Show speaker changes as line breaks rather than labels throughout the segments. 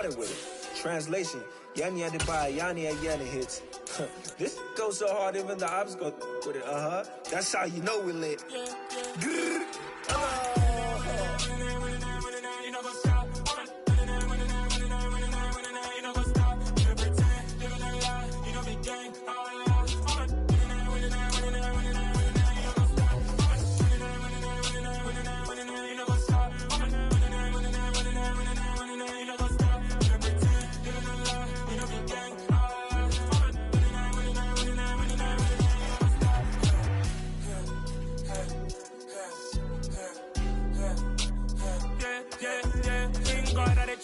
with it. Translation, Yanni had to buy Yanni at Yanni hits. This goes so hard, even the ops go with it. That's how you know we're lit.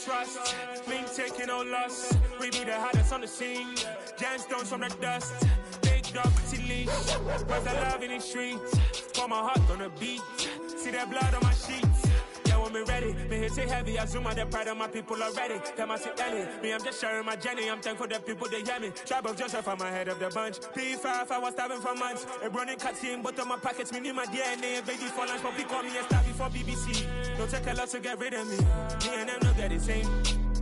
Trust, me taking no loss. We be the hottest on the scene. Gemstones from the dust. Big dog, pretty leash. Where's the love in the streets? Pour my heart on the beat. See that blood on my sheets. Yeah, when me ready, me hit it heavy. I zoom out the pride of my people already. Tell my sit Ellie. Me, I'm just sharing my journey. I'm thankful the people they hear me. Tribe of Joseph, I'm ahead of the bunch. P5, I was starving for months. A running cutscene, but on my pockets, me need my DNA. Baby for lunch, but we call me a star before BBC. Don't take a lot to get rid of me. Me and them no get the same.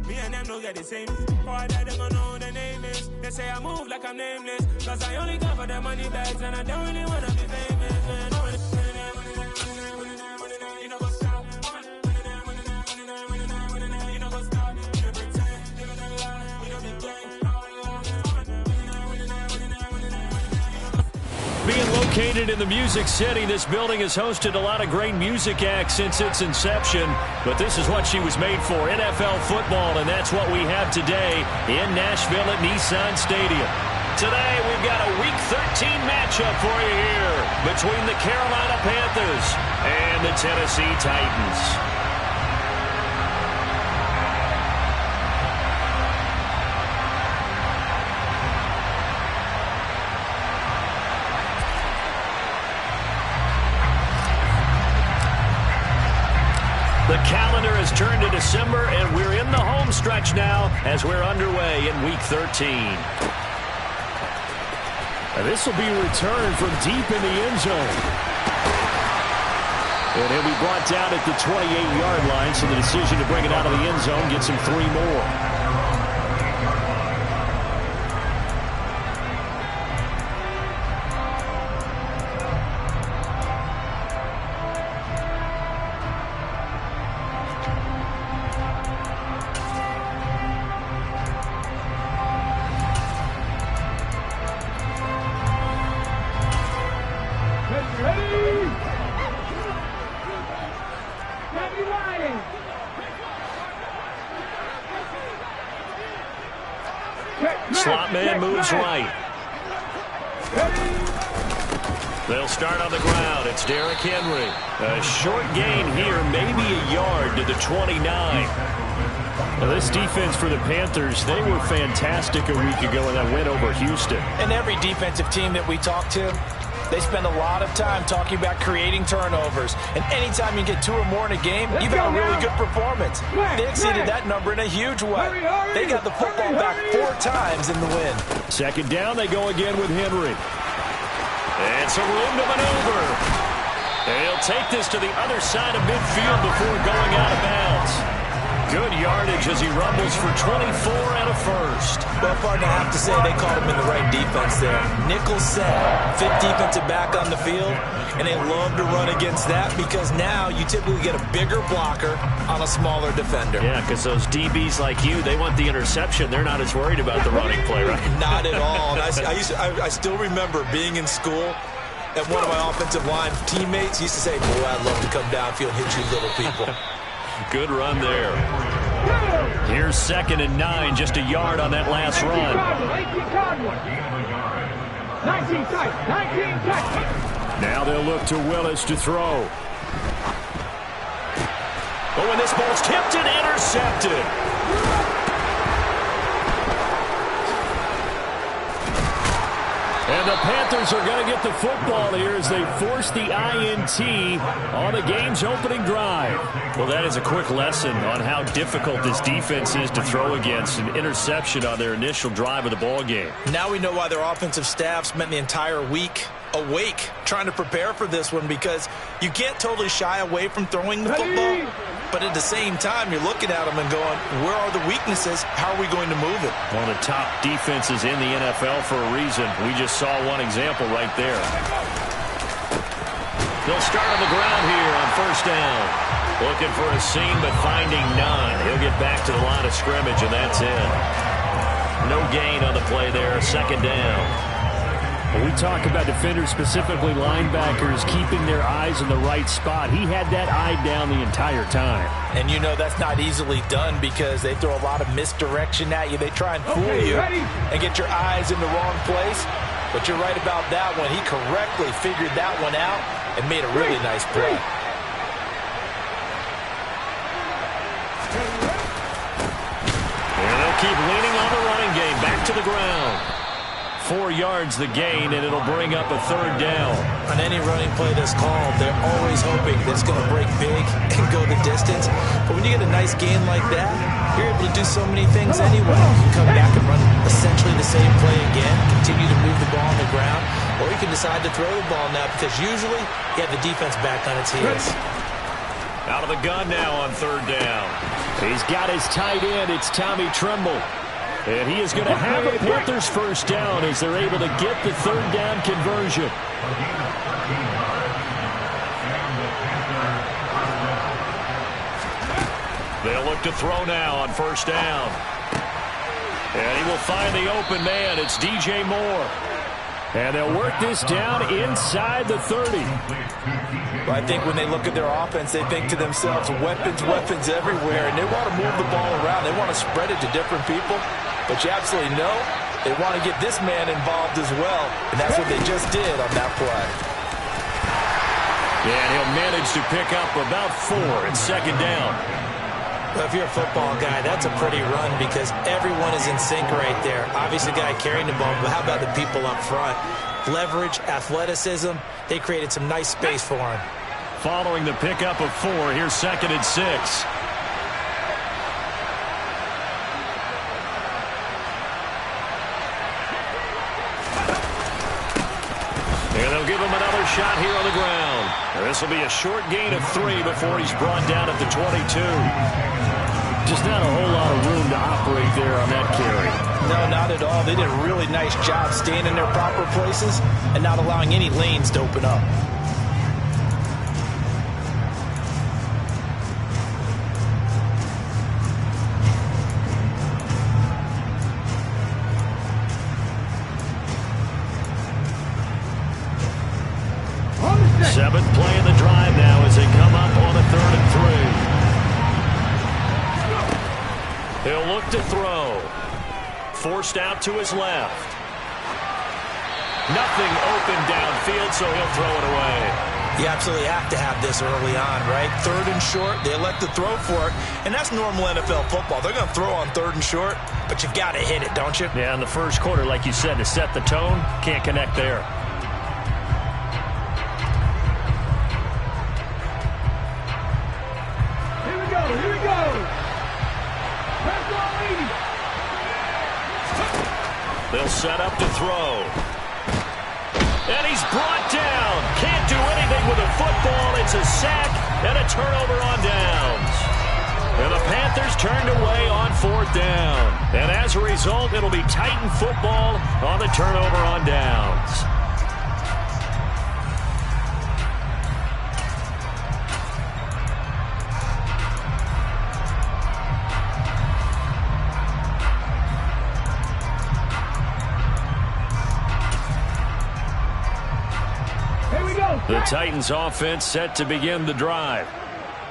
Me and them no get the same. Boy, that them gonna know who the name is. They say I move like I'm nameless. Cause I only come for the money bags and I don't really wanna be famous, man.
Being located in the Music City, this building has hosted a lot of great music acts since its inception. But this is what she was made for, NFL football, and that's what we have today in Nashville at Nissan Stadium. Today, we've got a Week 13 matchup for you here between the Carolina Panthers and the Tennessee Titans. The calendar has turned to December, and we're in the home stretch now as we're underway in Week 13.
And this will be returned from deep in the end zone.
And he'll be brought down at the 28-yard line, so the decision to bring it out of the end zone gets him 3 more. Slot man moves right. They'll start on the ground. It's Derrick Henry. A short gain here, maybe a yard to the 29.
Now this defense for the Panthers, they were fantastic a week ago in that win over Houston.
And every defensive team that we talk to, they spend a lot of time talking about creating turnovers. And anytime you get 2 or more in a game, you've had a really good performance. They exceeded that number in a huge way. They got the football back 4 times in the win.
Second down, they go again with Henry.
And some room to maneuver. And he'll take this to the other side of midfield before going out of bounds. Good yardage as he rumbles for 24 and a first.
Well, partner, I have to say they caught him in the right defense there. Nickel set, 5th defensive back on the field, and they love to run against that because now you typically get a bigger blocker on a smaller defender.
Yeah, because those DBs like you, they want the interception. They're not as worried about the running play, right?
Not at all. And I still remember being in school, and one of my offensive line teammates used to say, boy, I'd love to come downfield and hit you little people.
Good run there. Here's 2nd and 9, just a yard on that last run.
19 tight.
Now they'll look to Willis to throw.
Oh, and this ball's tipped and intercepted.
And the Panthers are going to get the football here as they force the INT on the game's opening drive.
Well, that is a quick lesson on how difficult this defense is to throw against. An interception on their initial drive of the ball game.
Now we know why their offensive staff spent the entire week awake trying to prepare for this one, because you can't totally shy away from throwing the football, But at the same time, you're looking at them and going, where are the weaknesses? How are we going to move it?
One of the top defenses in the NFL for a reason. We just saw one example right there. They'll start on the ground here on first down. Looking for a seam, but finding none. He'll get back to the line of scrimmage, and that's it. No gain on the play there. Second down.
We talk about defenders, specifically linebackers, keeping their eyes in the right spot. He had that eye down the entire time.
And you know that's not easily done because they throw a lot of misdirection at you. They try and fool you and get your eyes in the wrong place. But you're right about that one. He correctly figured that one out and made a really nice play.
And they'll keep leaning on the running game. Back to the ground. 4 yards the gain, and it'll bring up a third down.
On any running play that's called, they're always hoping that it's going to break big and go the distance. But when you get a nice gain like that, you're able to do so many things anyway. You can come back and run essentially the same play again, continue to move the ball on the ground, or you can decide to throw the ball now because usually you have the defense back on its heels.
Out of the gun now on third down.
He's got his tight end. It's Tommy Tremble. And he is going to have a Panthers first down as they're able to get the third down conversion.
They'll look to throw now on first down. And he will find the open man. It's DJ Moore.
And they'll work this down inside the 30.
Well, I think when they look at their offense, they think to themselves, weapons, weapons everywhere. And they want to move the ball around. They want to spread it to different people. But you absolutely know they want to get this man involved as well. And that's what they just did on that play.
And he'll manage to pick up about 4 at second down.
Well, if you're a football guy, that's a pretty run because everyone is in sync right there. Obviously, the guy carrying the ball, but how about the people up front? Leverage, athleticism, they created some nice space for him.
Following the pickup of 4, here's second and 6. And they'll give him another shot here on the ground. This will be a short gain of 3 before he's brought down at the 22.
Just not a whole lot of room to operate there on that carry.
No, not at all. They did a really nice job staying in their proper places and not allowing any lanes to open up.
Seventh play in the drive now as they come up on a 3rd and 3. He'll look to throw. Forced out to his left. Nothing open downfield, so he'll throw it away.
You absolutely have to have this early on, right? 3rd and short, they elect to throw for it, and that's normal NFL football. They're going to throw on 3rd and short, but you've got to hit it, don't you?
Yeah, in the first quarter, like you said, to set the tone, can't connect there. They'll set up to throw. And he's brought down. Can't do anything with a football. It's a sack and a turnover on downs. And the Panthers turned away on 4th down. And as a result, it'll be Titan football on the turnover on downs. The Titans offense set to begin the drive.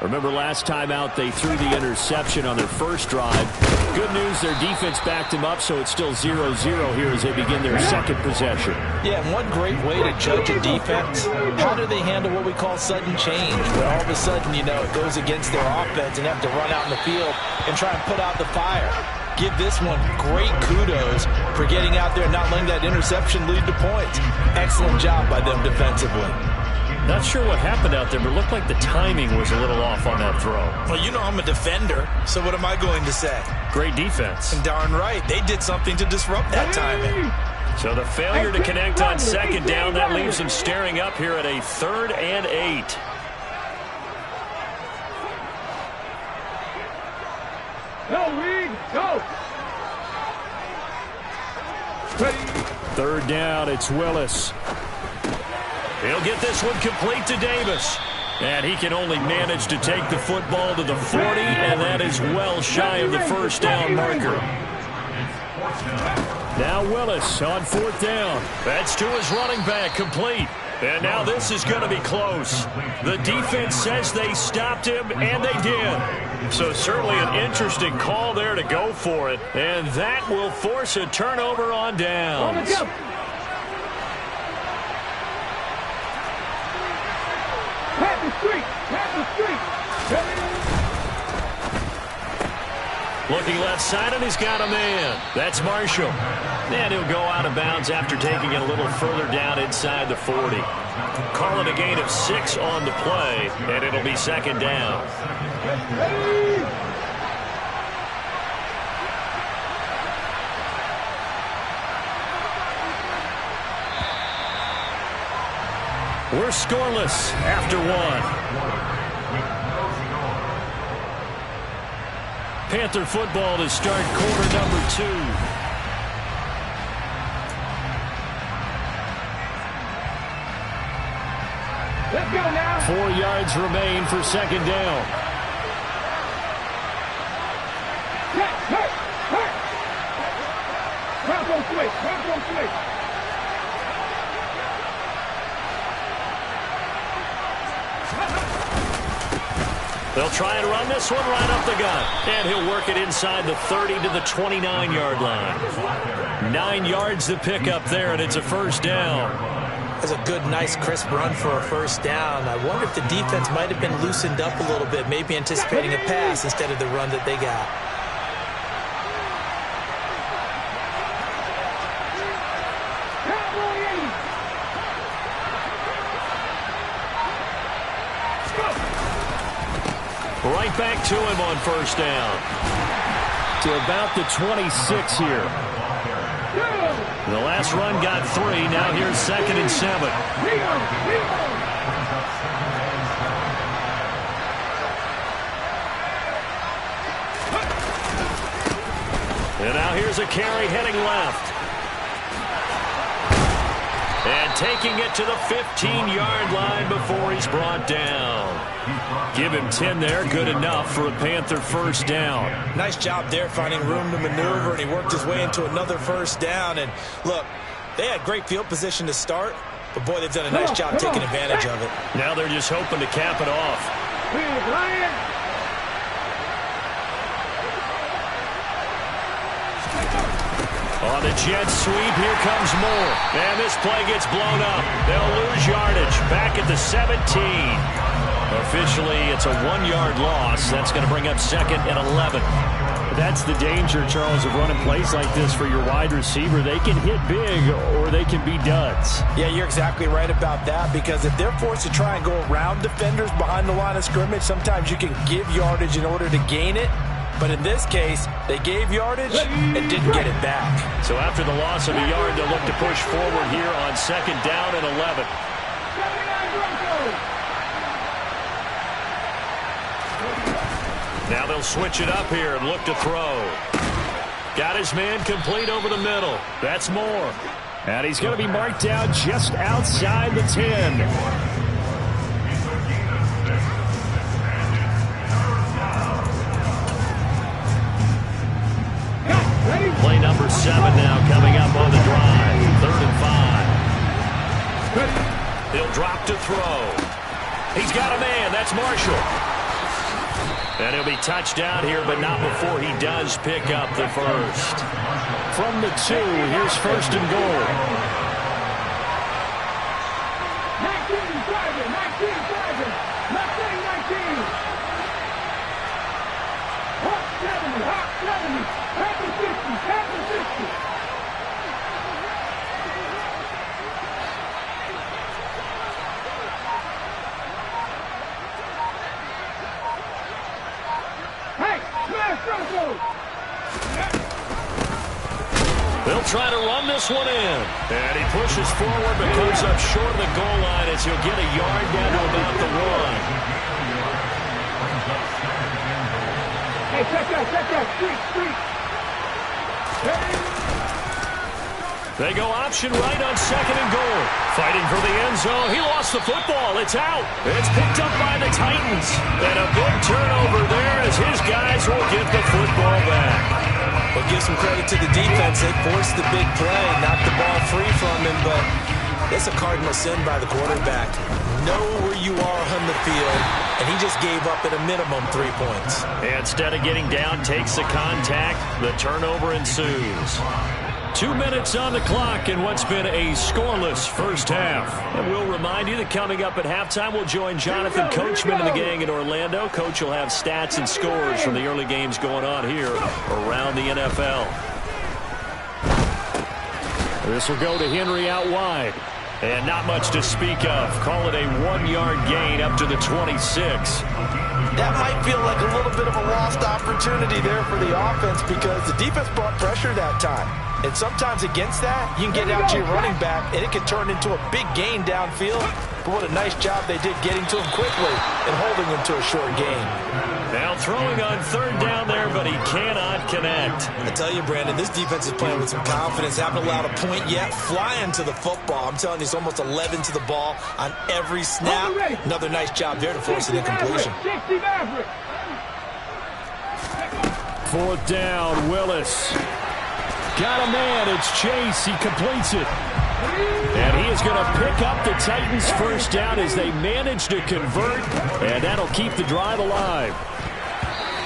Remember last time out they threw the interception on their first drive. Good news, their defense backed them up, so it's still 0-0 here as they begin their second possession.
Yeah, and one great way to judge a defense, how do they handle what we call sudden change? When all of a sudden, you know, it goes against their offense and they have to run out in the field and try and put out the fire. Give this one great kudos for getting out there and not letting that interception lead to points. Excellent job by them defensively.
Not sure what happened out there, but it looked like the timing was a little off on that throw.
Well, you know I'm a defender, so what am I going to say?
Great defense.
And darn right, they did something to disrupt that timing.
So the failure to connect on second down, that leaves them staring up here at a 3rd and 8.
Third down, it's Willis.
He'll get this one complete to Davis. And he can only manage to take the football to the 40, and that is well shy of the first down marker.
Now Willis on fourth down.
That's to his running back, complete. And now this is going to be close. The defense says they stopped him, and they did. So certainly an interesting call there to go for it. And that will force a turnover on downs. Looking left side, and he's got a man. That's Marshall. And he'll go out of bounds after taking it a little further down inside the 40. Call it a gain of 6 on the play, and it'll be second down. We're scoreless after one. Panther football to start quarter number 2.
Let's go now.
4 yards remain for second down.
Switch.
They'll try and run this one right up the gut. And he'll work it inside the 30 to the 29-yard line. 9 yards to pick up there, and it's a first down.
That's a good, nice, crisp run for a first down. I wonder if the defense might have been loosened up a little bit, maybe anticipating a pass instead of the run that they got.
Right back to him on first down.
To about the 26 here.
The last run got 3. Now here's 2nd and 7. And now here's a carry heading left. And taking it to the 15-yard line before he's brought down. Give him 10 there. Good enough for a Panther first down.
Nice job there finding room to maneuver, and he worked his way into another first down. And look, they had great field position to start, but boy, they've done a nice job taking advantage of it.
Now they're just hoping to cap it off. On the jet sweep, here comes more. And this play gets blown up. They'll lose yardage. Back at the 17. Officially, it's a 1-yard loss. That's going to bring up 2nd and 11.
That's the danger, Charles, of running plays like this for your wide receiver. They can hit big or they can be duds.
Yeah, you're exactly right about that, because if they're forced to try and go around defenders behind the line of scrimmage, sometimes you can give yardage in order to gain it. But in this case, they gave yardage and didn't get it back.
So after the loss of a yard, they'll look to push forward here on 2nd down and 11. Now they'll switch it up here and look to throw. Got his man complete over the middle. That's Moore.
And he's going to be marked down just outside the 10.
Play number 7 now coming up on the drive. 3rd and 5. He'll drop to throw. He's got a man. That's Marshall. And he'll be touched down here, but not before he does pick up the first.
From the 2, here's 1st and goal.
19.
They'll try to run this one in. And he pushes forward but comes up short of the goal line as he'll get a yard down to about the 1. Hey, check that, street. They go option right on 2nd and goal. Fighting for the end zone. He lost the football. It's out. It's picked up by the Titans. And a big turnover there as his guys will get the football back.
Well, give some credit to the defense. They forced the big play, knocked the ball free from him, but it's a cardinal sin by the quarterback. Know where you are on the field, and he just gave up at a minimum 3 points.
Instead of getting down, takes the contact. The turnover ensues. 2 minutes on the clock in what's been a scoreless first half. And we'll remind you that coming up at halftime, we'll join Jonathan Coachman and the gang in Orlando. Coach will have stats and scores from the early games going on here around the NFL. This will go to Henry out wide. And not much to speak of. Call it a 1-yard gain up to the 26.
That might feel like a little bit of a lost opportunity there for the offense because the defense brought pressure that time. And sometimes against that, you can get out to your running back, and it can turn into a big gain downfield. But what a nice job they did getting to him quickly and holding him to a short gain.
Now throwing on 3rd down there, but he cannot connect.
I tell you, Brandon, this defense is playing with some confidence. Haven't allowed a point yet. Flying to the football. I'm telling you, it's almost 11 to the ball on every snap. Another nice job there to force an incompletion.
4th down, Willis. Got a man, it's Chase, he completes it. And he is going to pick up the Titans' first down as they manage to convert, and that'll keep the drive alive.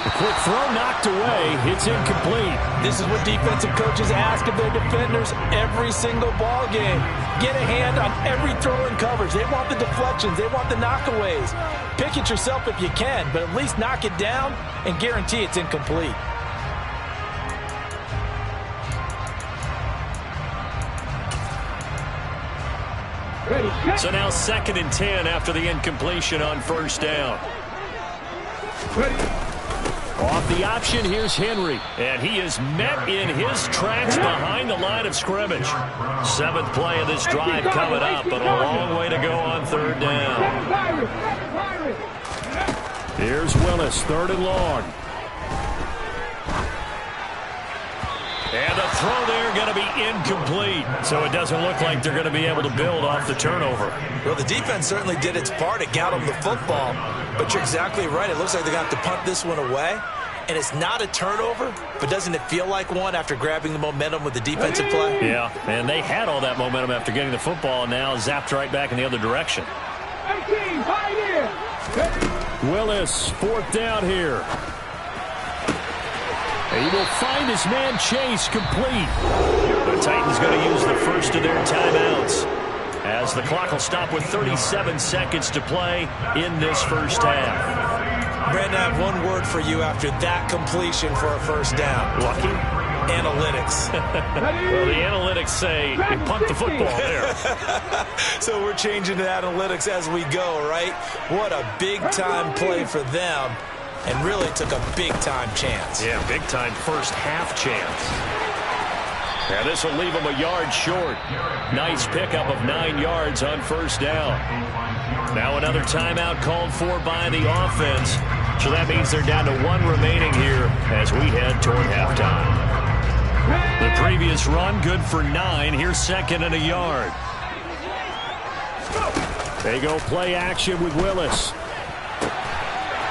A quick throw knocked away, it's incomplete.
This is what defensive coaches ask of their defenders every single ball game. Get a hand on every throw and coverage. They want the deflections, they want the knockaways. Pick it yourself if you can, but at least knock it down and guarantee it's incomplete.
So now 2nd and 10 after the incompletion on 1st down. Off the option, here's Henry. And he is met in his tracks behind the line of scrimmage. 7th play of this drive coming up, but a long way to go on 3rd down. Here's Willis, 3rd and long. And the throw there going to be incomplete. So it doesn't look like they're going to be able to build off the turnover.
Well, the defense certainly did its part. It got them the football. But you're exactly right. It looks like they're going to have to punt this one away. And it's not a turnover, but doesn't it feel like one after grabbing the momentum with the defensive play?
Yeah, and they had all that momentum after getting the football and now zapped right back in the other direction. Willis, 4th down here. He will find his man Chase complete. The Titans going to use the first of their timeouts as the clock will stop with 37 seconds to play in this first half.
Brandon, I have one word for you after that completion for a first down.
Lucky?
Analytics.
Well, the analytics say they punt the football there.
So we're changing to analytics as we go, right? What a big-time play for them. And really took a big-time chance.
Yeah, big-time first half chance. Now this will leave them a yard short. Nice pickup of 9 yards on 1st down. Now another timeout called for by the offense. So that means they're down to 1 remaining here as we head toward halftime. The previous run good for 9. Here's 2nd and a yard. They go play action with Willis.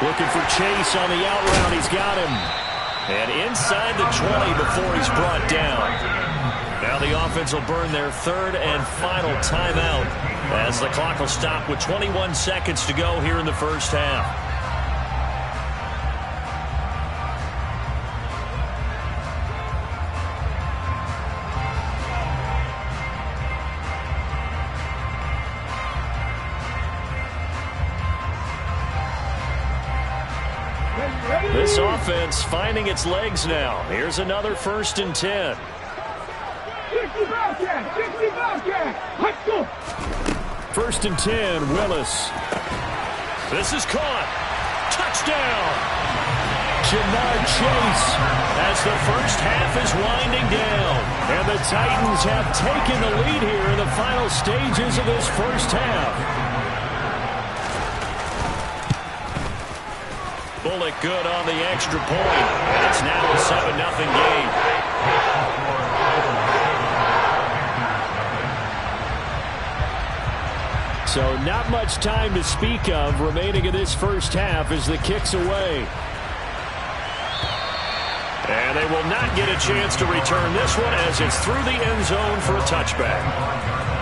Looking for Chase on the out route. He's got him. And inside the 20 before he's brought down. Now the offense will burn their 3rd and final timeout as the clock will stop with 21 seconds to go here in the first half. This offense finding its legs now. Here's another 1st and 10. 1st and 10, Willis. This is caught. Touchdown. Jamar Chase as the first half is winding down. And the Titans have taken the lead here in the final stages of this first half. Bullock good on the extra point. And it's now a 7-0 game.
So not much time to speak of remaining in this first half as the kick's away.
And they will not get a chance to return this one as it's through the end zone for a touchback.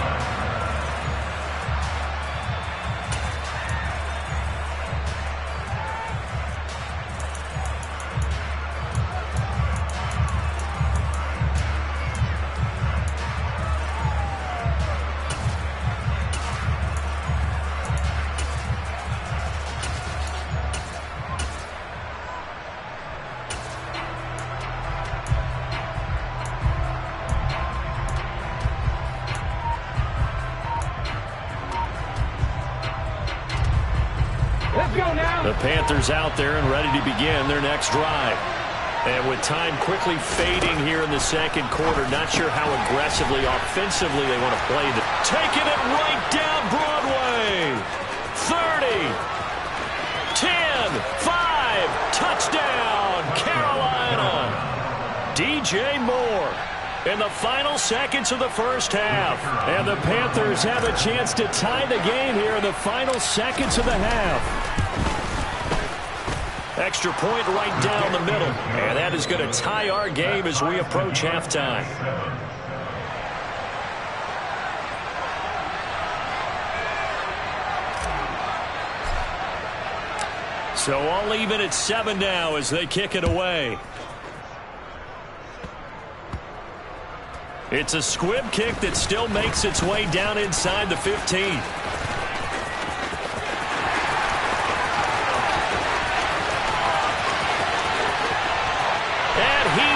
The Panthers out there and ready to begin their next drive. And with time quickly fading here in the second quarter, not sure how aggressively, offensively they want to play. Taking it right down Broadway. 30, 10, 5, touchdown, Carolina. DJ Moore in the final seconds of the first half. And the Panthers have a chance to tie the game here in the final seconds of the half. Extra point right down the middle. And that is going to tie our game as we approach halftime. So all even at 7 now as they kick it away. It's a squib kick that still makes its way down inside the 15.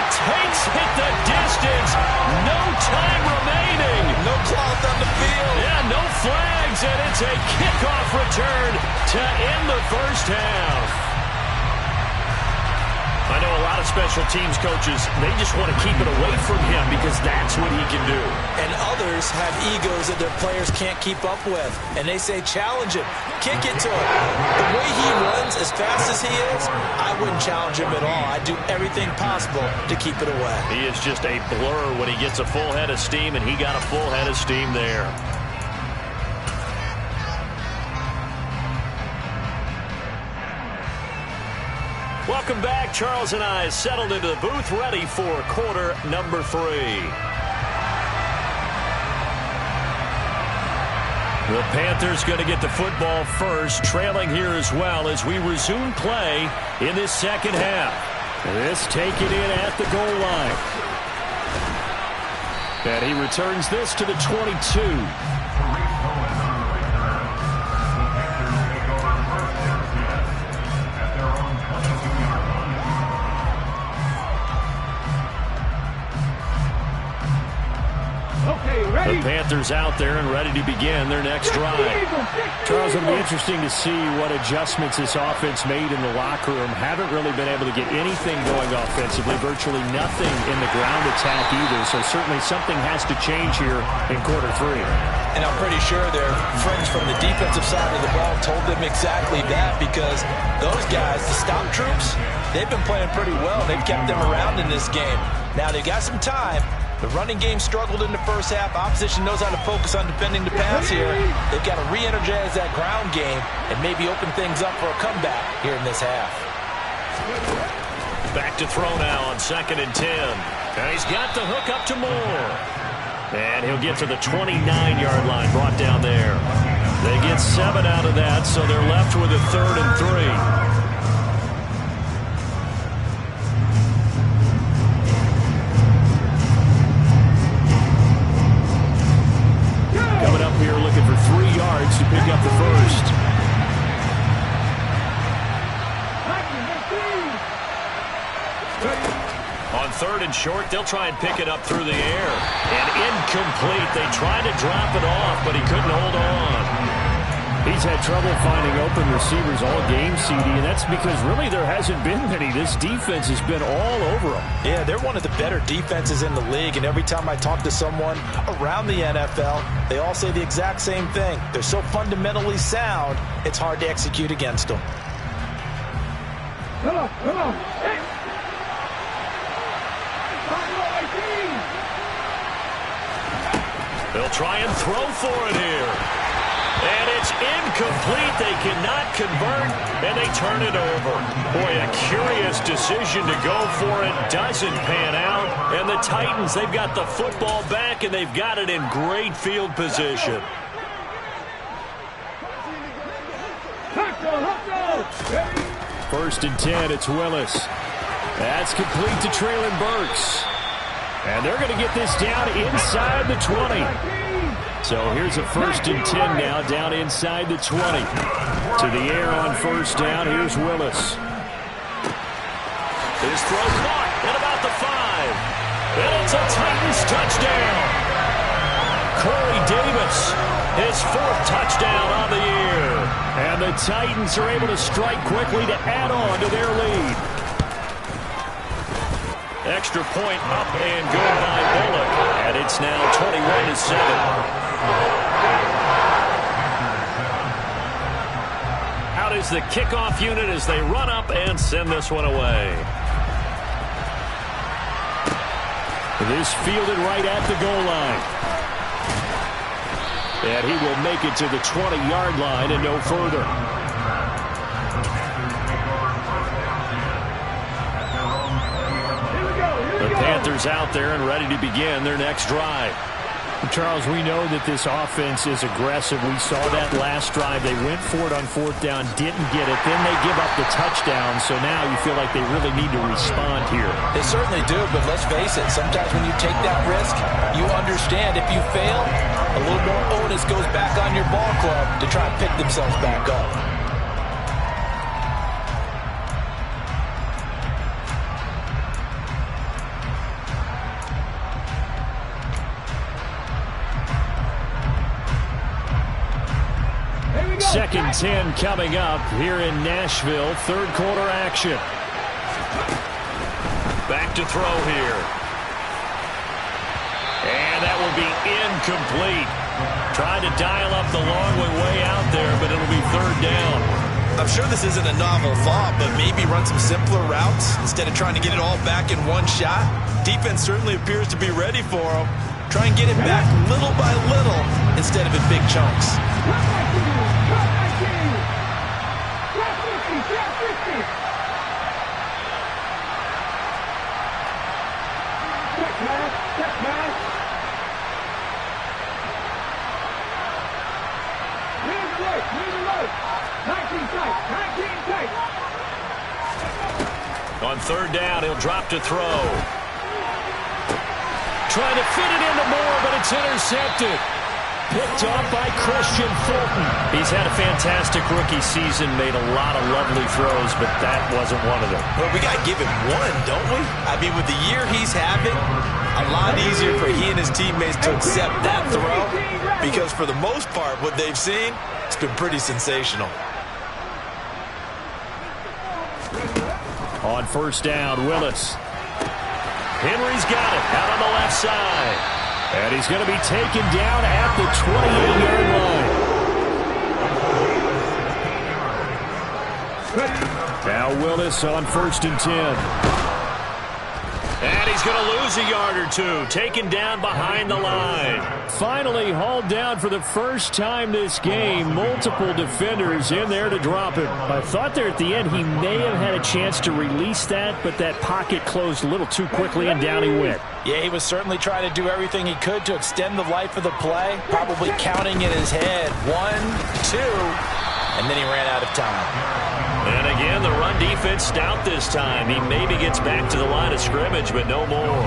Takes it the distance. No time remaining.
No cloth on the field.
Yeah, no flags, and it's a kickoff return to end the first half. I know a lot of special teams coaches, they just want to keep it away from him because that's what he can do.
And others have egos that their players can't keep up with. And they say, challenge him. Kick it to him. The way he runs as fast as he is, I wouldn't challenge him at all. I'd do everything possible to keep it away.
He is just a blur when he gets a full head of steam, and he got a full head of steam there. Welcome back. Charles and I settled into the booth, ready for quarter number 3. The Panthers going to get the football first, trailing here as well as we resume play in this second half.
This taken in at the goal line. And he returns this to the 22. The Panthers out there and ready to begin their next drive. Charles, it'll be interesting to see what adjustments this offense made in the locker room. Haven't really been able to get anything going offensively, virtually nothing in the ground attack either. So certainly something has to change here in quarter 3.
And I'm pretty sure their friends from the defensive side of the ball told them exactly that, because those guys, the stop troops, they've been playing pretty well. They've kept them around in this game. Now they've got some time. The running game struggled in the first half. Opposition knows how to focus on defending the pass here. They've got to re-energize that ground game and maybe open things up for a comeback here in this half.
Back to throw now on 2nd and 10. And he's got the hook up to Moore. And he'll get to the 29-yard line, brought down there. They get 7 out of that, so they're left with a 3rd and 3.
Here looking for 3 yards to pick up the first.
On 3rd and short, they'll try and pick it up through the air. And incomplete. They tried to drop it off, but he couldn't hold on.
He's had trouble finding open receivers all game, CD, and that's because really there hasn't been many. This defense has been all over them.
Yeah, they're one of the better defenses in the league, and every time I talk to someone around the NFL, they all say the exact same thing. They're so fundamentally sound, it's hard to execute against them.
Come on, come on. Hey.
They'll try and throw for it here. And it's incomplete. They cannot convert, and they turn it over. Boy, a curious decision to go for it. Doesn't pan out. And the Titans, they've got the football back, and they've got it in great field position. First and 10, it's Willis. That's complete to Treylon Burks. And they're going to get this down inside the 20. So here's a first and 10 now, down inside the 20. To the air on first down, here's Willis. His throw caught at about the 5. And it's a Titans touchdown. Corey Davis, his 4th touchdown on the year. And the Titans are able to strike quickly to add on to their lead. Extra point up and good by Bullock. And it's now 21-7. Out is the kickoff unit as they run up and send this one away. This fielded right at the goal line. And he will make it to the 20-yard line and no further. The Panthers out there and ready to begin their next drive.
Charles, we know that this offense is aggressive. We saw that last drive. They went for it on 4th down, didn't get it. Then they give up the touchdown. So now you feel like they really need to respond here.
They certainly do, but let's face it. Sometimes when you take that risk, you understand if you fail, a little more onus goes back on your ball club to try and pick themselves back up.
Second 10 coming up here in Nashville. 3rd quarter action. Back to throw here. And that will be incomplete. Trying to dial up the long way out there, but it'll be 3rd down.
I'm sure this isn't a novel thought, but maybe run some simpler routes instead of trying to get it all back in one shot. Defense certainly appears to be ready for them. Try and get it back little by little instead of in big chunks.
On 3rd down, he'll drop to throw. Trying to fit it into Moore, but it's intercepted. Picked off by Christian Fulton. He's had a fantastic rookie season, made a lot of lovely throws, but that wasn't one of them.
Well, we got to give him one, don't we? I mean, with the year he's having, a lot easier for he and his teammates to accept that throw because for the most part, what they've seen, it's been pretty sensational.
On 1st down, Willis. Henry's got it out on the left side. And he's going to be taken down at the 28-yard line. Now Willis on 1st and 10. And he's going to lose a yard or two. Taken down behind the line. Finally hauled down for the first time this game. Multiple defenders in there to drop him. I thought there at the end he may have had a chance to release that, but that pocket closed a little too quickly and down he went.
Yeah, he was certainly trying to do everything he could to extend the life of the play. Probably counting in his head. 1, 2, and then he ran out of time.
And again, the run defense stout this time. He maybe gets back to the line of scrimmage, but no more.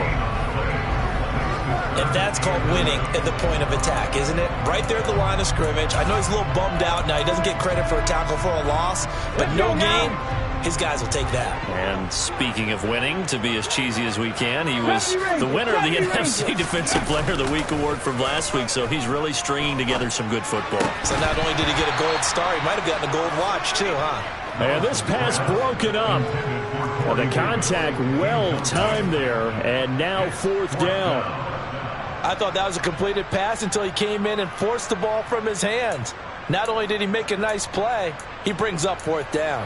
And that's called winning at the point of attack, isn't it? Right there at the line of scrimmage. I know he's a little bummed out now. He doesn't get credit for a tackle for a loss, but no game, his guys will take that.
And speaking of winning, to be as cheesy as we can, he was the winner of the NFC Defensive Player of the Week award from last week, so he's really stringing together some good football.
So not only did he get a gold star, he might have gotten a gold watch too, huh?
And this pass broken up. Well, the contact well timed there, and now 4th down.
I thought that was a completed pass until he came in and forced the ball from his hands. Not only did he make a nice play, he brings up 4th down.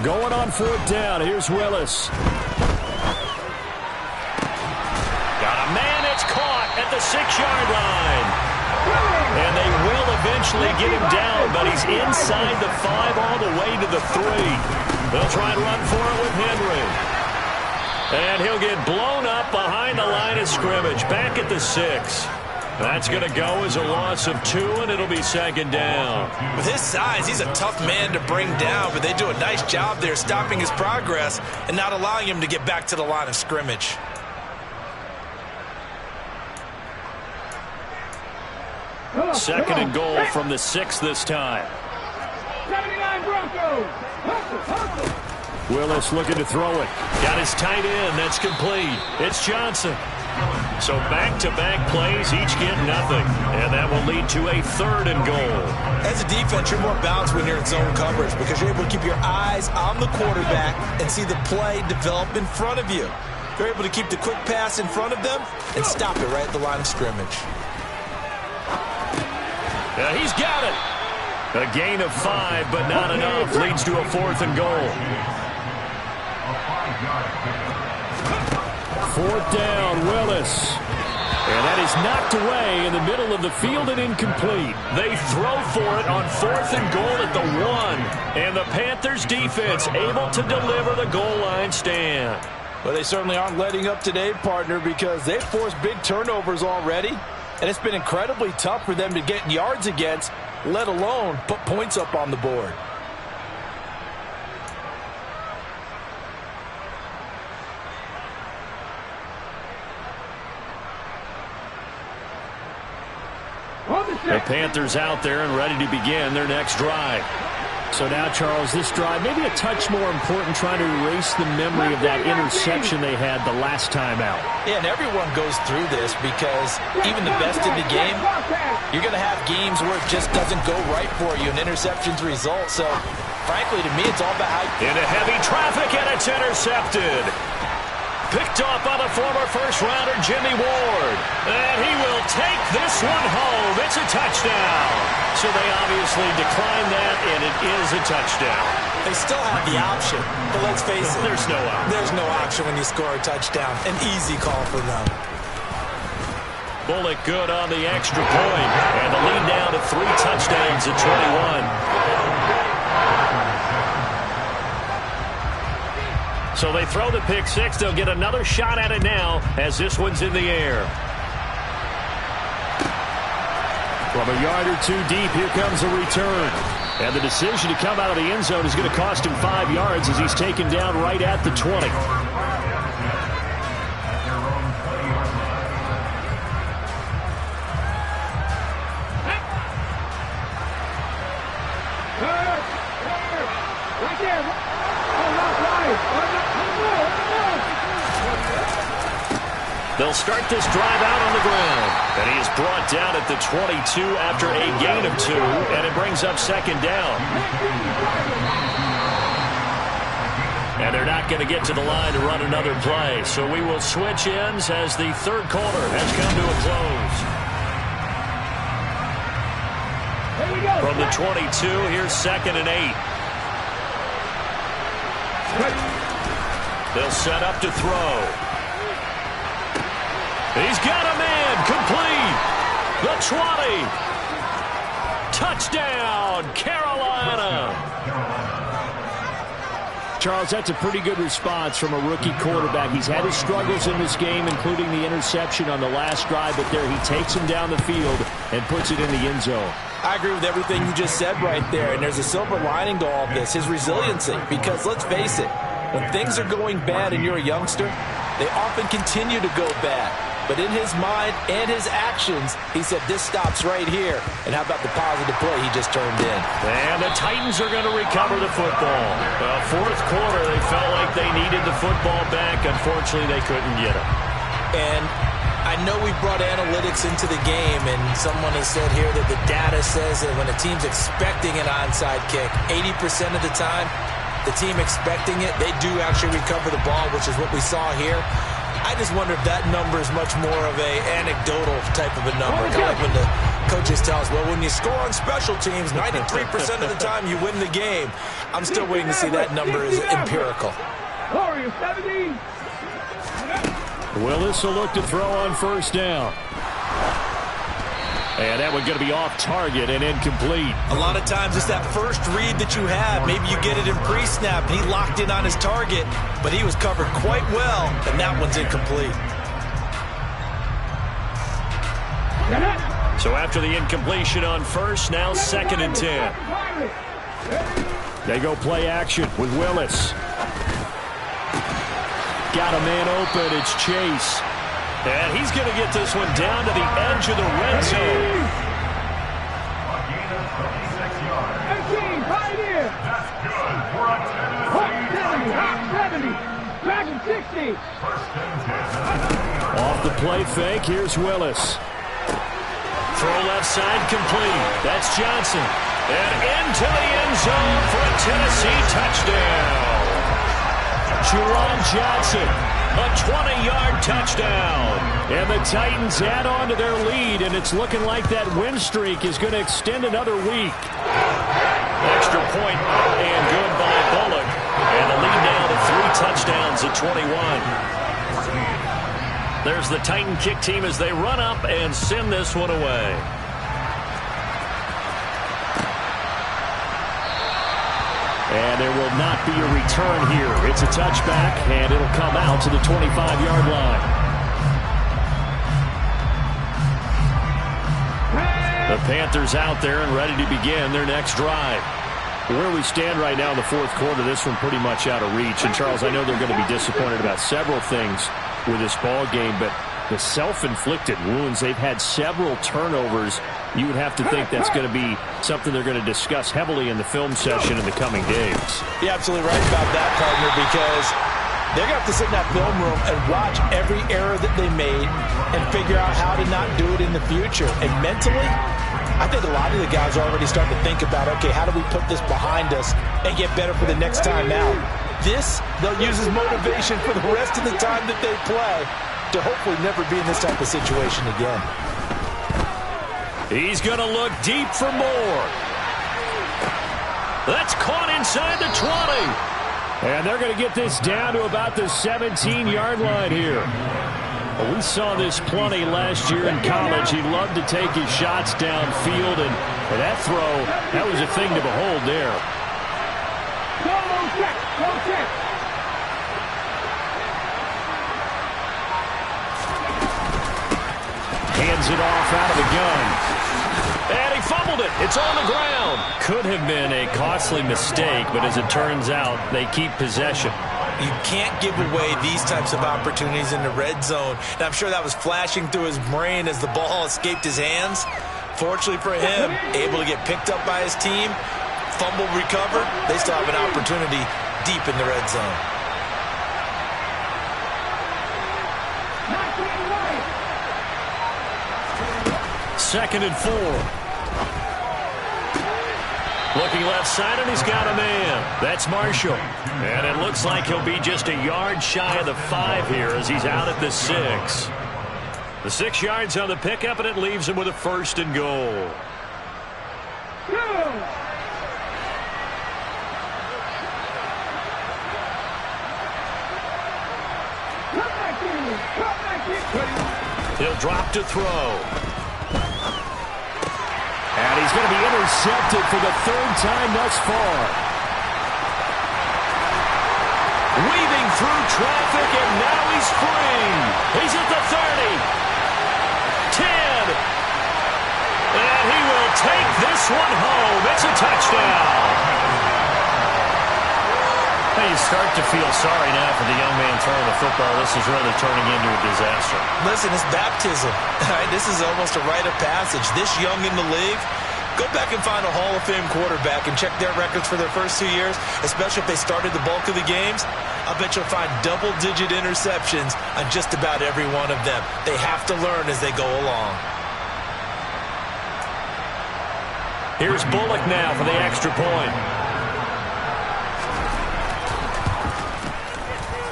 Going on 4th down. Here's Willis. Got a man. It's caught at the 6-yard line. And they will eventually get him down, but he's inside the 5 all the way to the 3. They'll try and run for it with Henry. And he'll get blown up behind the line of scrimmage, back at the 6. That's going to go as a loss of 2, and it'll be 2nd down.
With his size, he's a tough man to bring down, but they do a nice job there stopping his progress and not allowing him to get back to the line of scrimmage.
Second and goal from the 6 this time.
79 Broncos.
Willis looking to throw it. Got his tight end. That's complete. It's Johnson. So back-to-back plays, each get nothing. And that will lead to a 3rd and goal.
As a defense, you're more balanced when you're in zone coverage because you're able to keep your eyes on the quarterback and see the play develop in front of you. You're able to keep the quick pass in front of them and stop it right at the line of scrimmage.
He's got it. A gain of 5, but not enough. Leads to a 4th and goal. 4th down, Willis. And that is knocked away in the middle of the field and incomplete. They throw for it on 4th and goal at the 1. And the Panthers defense able to deliver the goal line stand.
Well, they certainly aren't letting up today, partner, because they've forced big turnovers already. And it's been incredibly tough for them to get yards against, let alone put points up on the board.
The Panthers out there and ready to begin their next drive. So now, Charles, this drive maybe a touch more important, trying to erase the memory of that interception they had the last time out.
Yeah, and everyone goes through this because even the best in the game, you're going to have games where it just doesn't go right for you, and interceptions result. So, frankly, to me, it's all about how...
Into heavy traffic, and it's intercepted. Picked off by the former first-rounder Jimmy Ward. And he will take this one home. It's a touchdown. So they obviously declined that, and it is a touchdown.
They still have the option, but let's face it.
There's no option.
There's no option when you score a touchdown. An easy call for them.
Bullock good on the extra point. And the lead down to 3 touchdowns at 21. So they throw the pick 6. They'll get another shot at it now as this one's in the air. From a yard or 2 deep, here comes a return. And the decision to come out of the end zone is going to cost him 5 yards as he's taken down right at the 20.
Right there.
They'll start this drive out on the ground. And he is brought down at the 22 after a gain of 2. And it brings up 2nd down. And they're not going to get to the line to run another play. So we will switch ends as the 3rd quarter has come to a close. From the 22, here's 2nd and 8. They'll set up to throw. He's got a man, complete. The 20. Touchdown, Carolina. Charles, that's a pretty good response from a rookie quarterback. He's had his struggles in this game, including the interception on the last drive, but there he takes him down the field and puts it in the end zone.
I agree with everything you just said right there, and there's a silver lining to all of this, his resiliency, because let's face it, when things are going bad and you're a youngster, they often continue to go bad. But in his mind and his actions, he said, this stops right here. And how about the positive play he just turned in?
And the Titans are going to recover the football. Well, 4th quarter, they felt like they needed the football back. Unfortunately, they couldn't get it.
And I know we brought analytics into the game, and someone has said here that the data says that when a team's expecting an onside kick, 80% of the time, the team expecting it, they do actually recover the ball, which is what we saw here. I just wonder if that number is much more of a anecdotal type of a number. Kind of like when the coaches tell us, well, when you score on special teams, 93% of the time you win the game. I'm still waiting to see that number is empirical.
Warriors 17.
Willis will look to throw on first down. And that one's going to be off target and incomplete.
A lot of times it's that first read that you have. Maybe you get it in pre-snap, and he locked in on his target, but he was covered quite well, and that one's incomplete.
So after the incompletion on first, now 2nd and 10. They go play action with Willis. Got a man open. It's Chase. And he's going to get this one down to the edge of the red zone.
18, pioneer. That's good. We're on 70, 70. Dragon 60.
Off the play fake, here's Willis. Throw left side complete. That's Johnson. And into the end zone for a Tennessee touchdown. Juwan Johnson, a 20-yard touchdown. And the Titans add on to their lead, and it's looking like that win streak is going to extend another week. Extra point up and good by Bullock. And the lead now to 3 touchdowns at 21. There's the Titan kick team as they run up and send this one away. And there will not be a return here. It's a touchback, and it'll come out to the 25-yard line. The Panthers out there and ready to begin their next drive. Where we stand right now in the 4th quarter, this one pretty much out of reach. And, Charles, I know they're going to be disappointed about several things with this ball game, but the self-inflicted wounds, they've had several turnovers. You would have to think that's going to be something they're going to discuss heavily in the film session in the coming days.
You're absolutely right about that, partner, because they're going to have to sit in that film room and watch every error that they made and figure out how to not do it in the future. And mentally, I think a lot of the guys are already starting to think about, okay, how do we put this behind us and get better for the next time out? This, they'll use as motivation for the rest of the time that they play to hopefully never be in this type of situation again.
He's going to look deep for more. That's caught inside the 20. And they're going to get this down to about the 17-yard line here. We saw this plenty last year in college. He loved to take his shots downfield, and that throw, that was a thing to behold there.
Go check.
Hands it off out of the gun. And he fumbled it. It's on the ground. Could have been a costly mistake, but as it turns out, they keep possession.
You can't give away these types of opportunities in the red zone. And I'm sure that was flashing through his brain as the ball escaped his hands. Fortunately for him, able to get picked up by his team, fumble recovered. They still have an opportunity deep in the red zone.
Second and 4. Looking left side, and he's got a man. That's Marshall. And it looks like he'll be just a yard shy of the 5 here as he's out at the 6. The 6 yards on the pickup, and it leaves him with a 1st and goal. He'll drop to throw. And he's going to be intercepted for the 3rd time thus far. Weaving through traffic, and now he's free. He's at the 30. 10. And he will take this one home. It's a touchdown. You start to feel sorry now for the young man throwing the football. This is really turning into a disaster.
Listen, it's baptism. All right, this is almost a rite of passage. This young in the league, go back and find a Hall of Fame quarterback and check their records for their first 2 years, especially if they started the bulk of the games. I bet you'll find double-digit interceptions on just about every one of them. They have to learn as they go along.
Here's Bullock now for the extra point.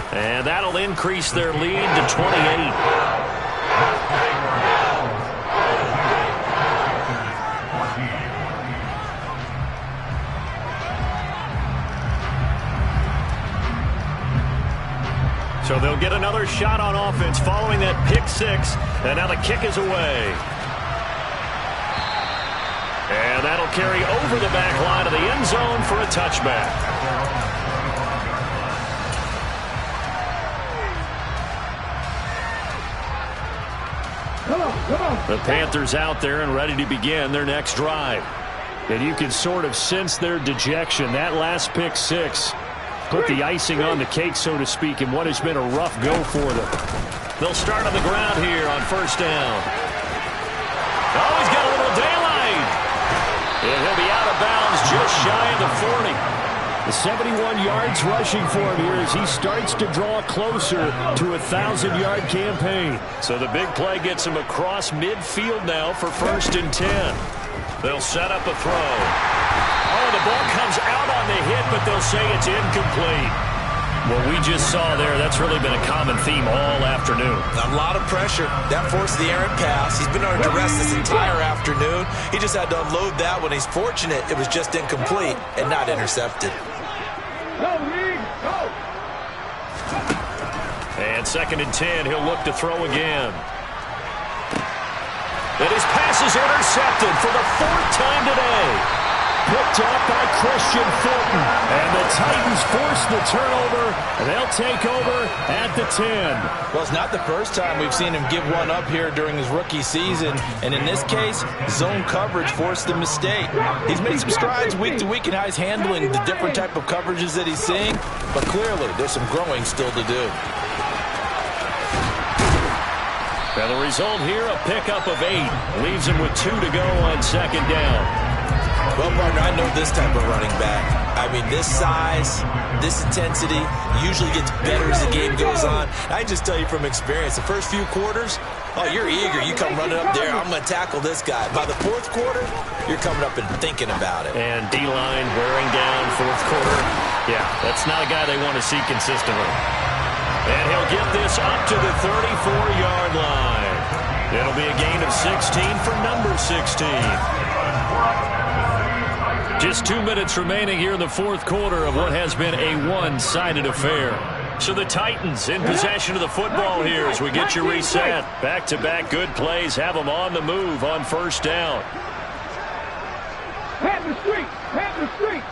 And that'll increase their lead to 28. So they'll get another shot on offense following that pick six. And now the kick is away. And that'll carry over the back line of the end zone for a touchback. The Panthers out there and ready to begin their next drive. And you can sort of sense their dejection. That last pick six put the icing on the cake, so to speak, in what has been a rough go for them. They'll start on the ground here on first down. Oh, he's got a little daylight. And he'll be out of bounds just shy of the 40. The 71 yards rushing for him here as he starts to draw closer to a 1,000-yard campaign. So the big play gets him across midfield now for 1st and 10. They'll set up a throw. Oh, the ball comes out on the hit, but they'll say it's incomplete. What we just saw there, that's really been a common theme all afternoon.
A lot of pressure. That forced the errant pass. He's been under duress this entire afternoon. He just had to unload that one. He's fortunate it was just incomplete and not intercepted.
And 2nd and 10, he'll look to throw again. And his pass is intercepted for the 4th time today. Picked up by Christian Fulton. And the Titans force the turnover, and they'll take over at the 10.
Well, it's not the first time we've seen him give one up here during his rookie season. And in this case, zone coverage forced the mistake. He's made some strides week to week in how he's handling the different type of coverages that he's seeing. But clearly, there's some growing still to do.
And the result here, a pickup of 8. Leaves him with 2 to go on 2nd down.
Well, partner, I know this type of running back. I mean, this size, this intensity usually gets better as the game goes on. I just tell you from experience, the first few quarters, oh, you're eager. You come running up there, I'm going to tackle this guy. By the 4th quarter, you're coming up and thinking about it.
And D-line wearing down 4th quarter. Yeah, that's not a guy they want to see consistently. And he'll get this up to the 34-yard line. It'll be a gain of 16 for number 16. Just 2 minutes remaining here in the 4th quarter of what has been a one-sided affair. So the Titans in possession of the football here as we get you reset. Back-to-back good plays have them on the move on 1st down.
Head the street! Head the street!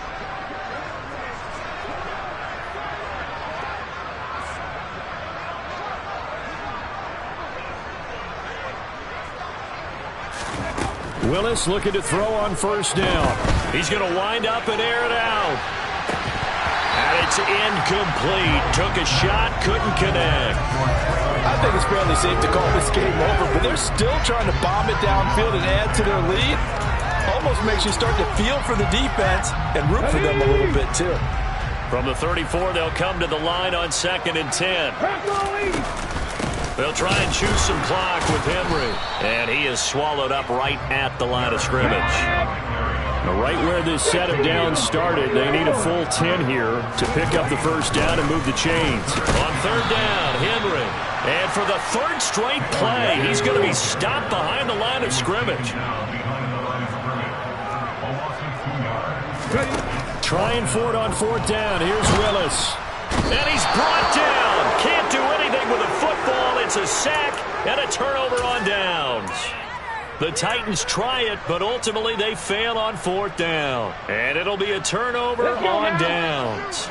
Willis looking to throw on 1st down. He's going to wind up and air it out. And it's incomplete. Took a shot, couldn't connect.
I think it's fairly safe to call this game over, but they're still trying to bomb it downfield and add to their lead. Almost makes you start to feel for the defense and root for them a little bit, too.
From the 34, they'll come to the line on 2nd and 10. They'll try and choose some clock with Henry. And he is swallowed up right at the line of scrimmage. Now, right where this set of downs started, they need a full 10 here to pick up the 1st down and move the chains. On 3rd down, Henry. And for the 3rd straight play, he's going to be stopped behind the line of scrimmage. Trying for it on 4th down. Here's Willis. And he's brought down. Can't do anything with a football. It's a sack and a turnover on downs. The Titans try it, but ultimately they fail on 4th down. And it'll be a turnover on downs.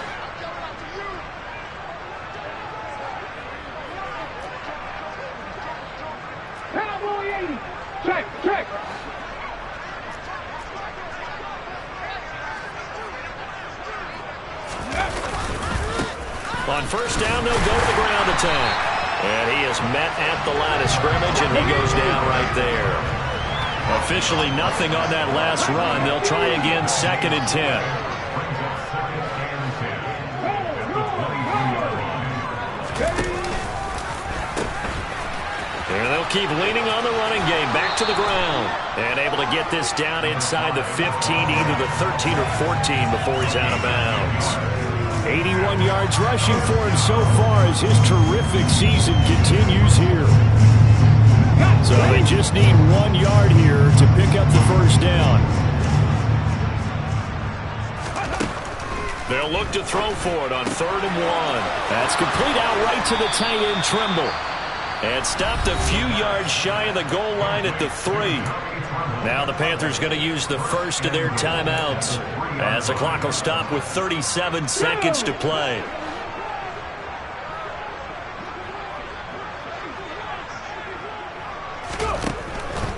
Cowboy 80. Check, check.
On 1st down, they'll go to the ground attack. And he is met at the line of scrimmage, and he goes down right there. Officially nothing on that last run. They'll try again 2nd and 10. And they'll keep leaning on the running game. Back to the ground. And able to get this down inside the 15, either the 13 or 14 before he's out of bounds. 81 yards rushing for him so far as his terrific season continues here. So they just need 1 yard here to pick up the 1st down. They'll look to throw for it on 3rd and 1. That's complete out right to the tight end, Trimble. And stopped a few yards shy of the goal line at the 3. Now the Panthers going to use the first of their timeouts as the clock will stop with 37 seconds to play.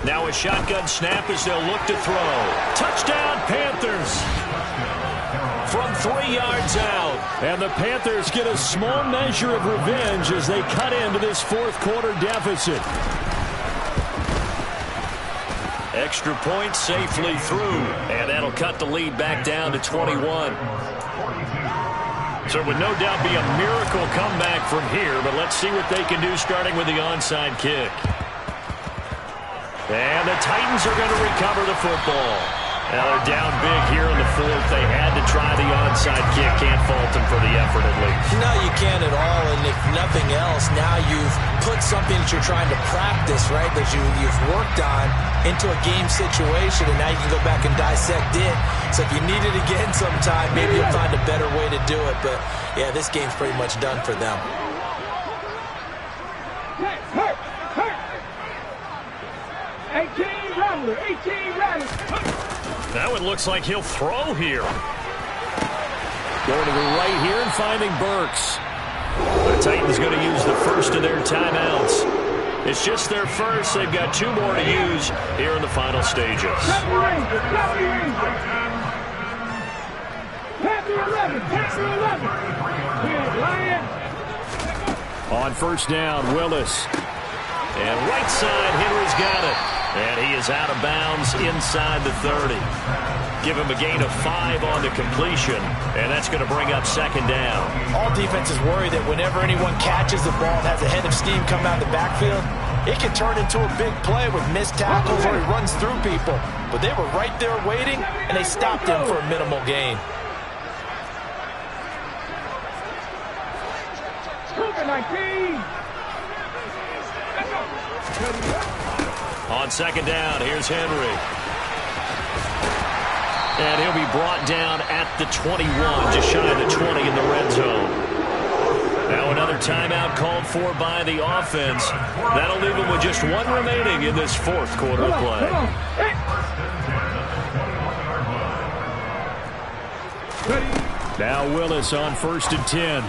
Now a shotgun snap as they'll look to throw. Touchdown, Panthers! From 3 yards out. And the Panthers get a small measure of revenge as they cut into this 4th quarter deficit. Extra point safely through. And that'll cut the lead back down to 21. So it would no doubt be a miracle comeback from here, but let's see what they can do starting with the onside kick. And the Titans are going to recover the football. Now they're down big here in the 4th. They had to try the onside kick. Can't fault them for the effort at least.
No, you can't at all. And if nothing else, now you've put something that you're trying to practice, right, that you've worked on into a game situation, and now you can go back and dissect it. So if you need it again sometime, maybe you'll find a better way to do it. But, yeah, this game's pretty much done for them.
Hurt. 18 Rattler.
Now it looks like he'll throw here. Going to the right here and finding Burks. The Titans going to use the first of their timeouts. It's just their first. They've got 2 more to use here in the final stages. On first down, Willis. And right side, Henry's got it. And he is out of bounds inside the 30. Give him a gain of 5 on the completion, and that's going to bring up 2nd down.
All defenses worry that whenever anyone catches the ball and has a head of steam come out of the backfield, it can turn into a big play with missed tackles or he runs through people. But they were right there waiting, and they stopped him for a minimal gain.
On 2nd down, here's Henry. And he'll be brought down at the 21, just shy of the 20 in the red zone. Now another timeout called for by the offense. That'll leave them with just 1 remaining in this 4th quarter of play. Now Willis on 1st and 10.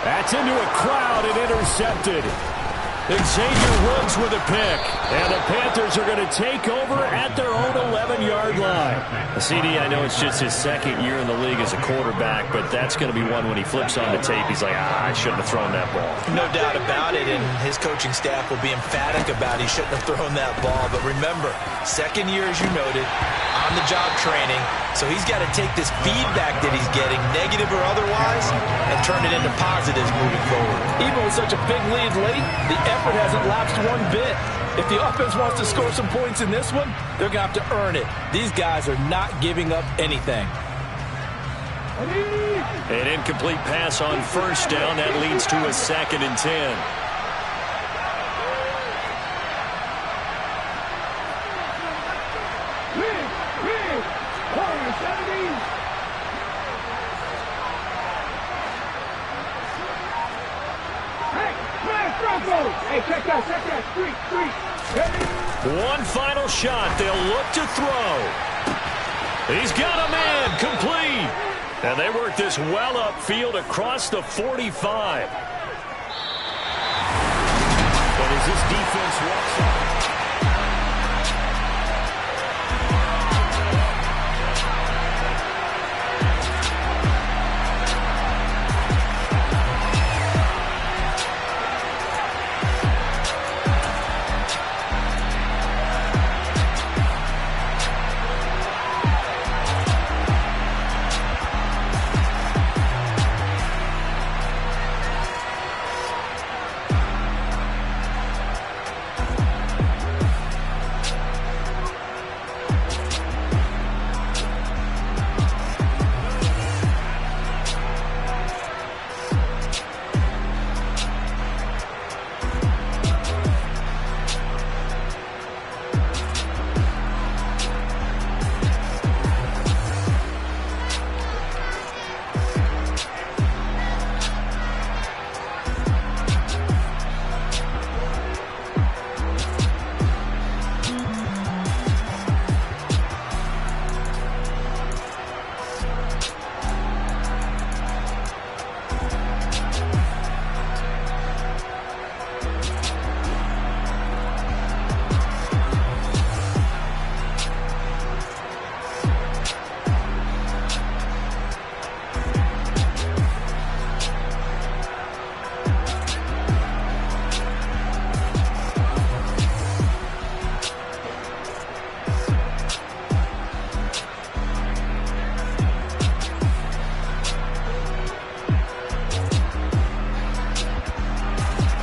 That's into a crowd and intercepted. Xavier Woods with a pick. And the Panthers are going to take over at their own 11-yard line. CD, I know it's just his 2nd year in the league as a quarterback, but that's going to be one when he flips on the tape, he's like, I shouldn't have thrown that ball.
No doubt about it, and his coaching staff will be emphatic about he shouldn't have thrown that ball. But remember, 2nd year, as you noted, on-the-job training, so he's got to take this feedback that he's getting, negative or otherwise, and turn it into positives moving forward.
Even with such a big lead late, the effort hasn't lapsed 1 bit. If the offense wants to score some points in this one, they're going to have to earn it. These guys are not giving up anything.
An incomplete pass on 1st down. That leads to a 2nd and 10.
Hey, check that, street.
One final shot. They'll look to throw. He's got a man, complete. And they work this well upfield across the 45. But as this defense walks up.